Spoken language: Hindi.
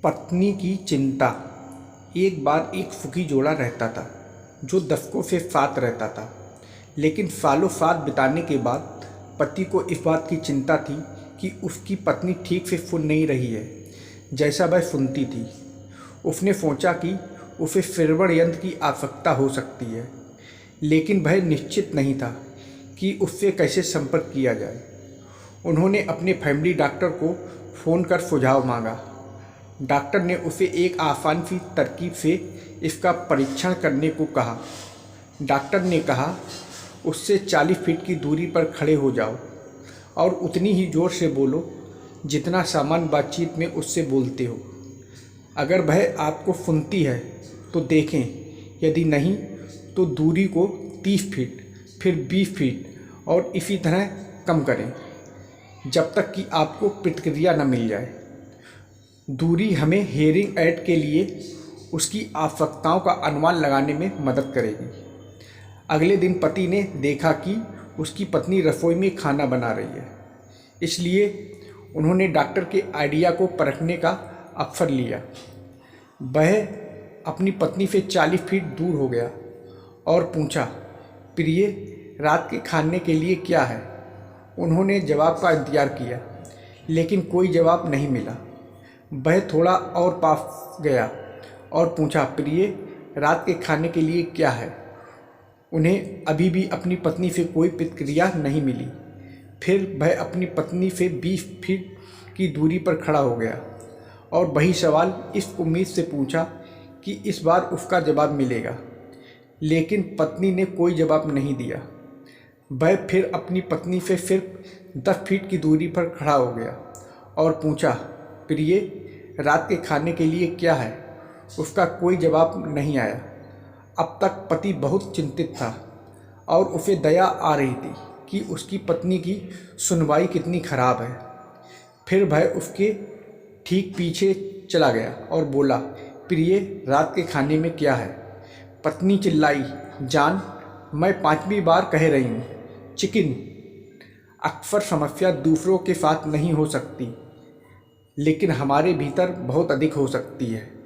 पत्नी की चिंता। एक बार एक फुकी जोड़ा रहता था जो दशकों से साथ रहता था, लेकिन सालों साथ बिताने के बाद पति को इस बात की चिंता थी कि उसकी पत्नी ठीक से सुन नहीं रही है जैसा वह सुनती थी। उसने सोचा कि उसे श्रवण यंत्र की आवश्यकता हो सकती है, लेकिन वह निश्चित नहीं था कि उससे कैसे संपर्क किया जाए। उन्होंने अपने फैमिली डॉक्टर को फ़ोन कर सुझाव मांगा। डॉक्टर ने उसे एक आसान सी तरकीब से इसका परीक्षण करने को कहा। डॉक्टर ने कहा, उससे 40 फीट की दूरी पर खड़े हो जाओ और उतनी ही ज़ोर से बोलो जितना सामान्य बातचीत में उससे बोलते हो। अगर वह आपको सुनती है तो देखें, यदि नहीं तो दूरी को 30 फीट, फिर 20 फीट और इसी तरह कम करें जब तक कि आपको प्रतिक्रिया न मिल जाए। दूरी हमें हियरिंग एड के लिए उसकी आवश्यकताओं का अनुमान लगाने में मदद करेगी। अगले दिन पति ने देखा कि उसकी पत्नी रसोई में खाना बना रही है, इसलिए उन्होंने डॉक्टर के आइडिया को परखने का अवसर लिया। वह अपनी पत्नी से 40 फीट दूर हो गया और पूछा, प्रिय, रात के खाने के लिए क्या है? उन्होंने जवाब का इंतजार किया, लेकिन कोई जवाब नहीं मिला। वह थोड़ा और पास गया और पूछा, प्रिय, रात के खाने के लिए क्या है? उन्हें अभी भी अपनी पत्नी से कोई प्रतिक्रिया नहीं मिली। फिर वह अपनी पत्नी से 20 फीट की दूरी पर खड़ा हो गया और वही सवाल इस उम्मीद से पूछा कि इस बार उसका जवाब मिलेगा, लेकिन पत्नी ने कोई जवाब नहीं दिया। वह फिर अपनी पत्नी से सिर्फ 10 फीट की दूरी पर खड़ा हो गया और पूछा, प्रिय, रात के खाने के लिए क्या है? उसका कोई जवाब नहीं आया। अब तक पति बहुत चिंतित था और उसे दया आ रही थी कि उसकी पत्नी की सुनवाई कितनी खराब है। फिर वह उसके ठीक पीछे चला गया और बोला, प्रिय, रात के खाने में क्या है? पत्नी चिल्लाई, जान, मैं 5वीं बार कह रही हूँ, चिकन। अक्सर समस्या दूसरों के साथ नहीं हो सकती, लेकिन हमारे भीतर बहुत अधिक हो सकती है।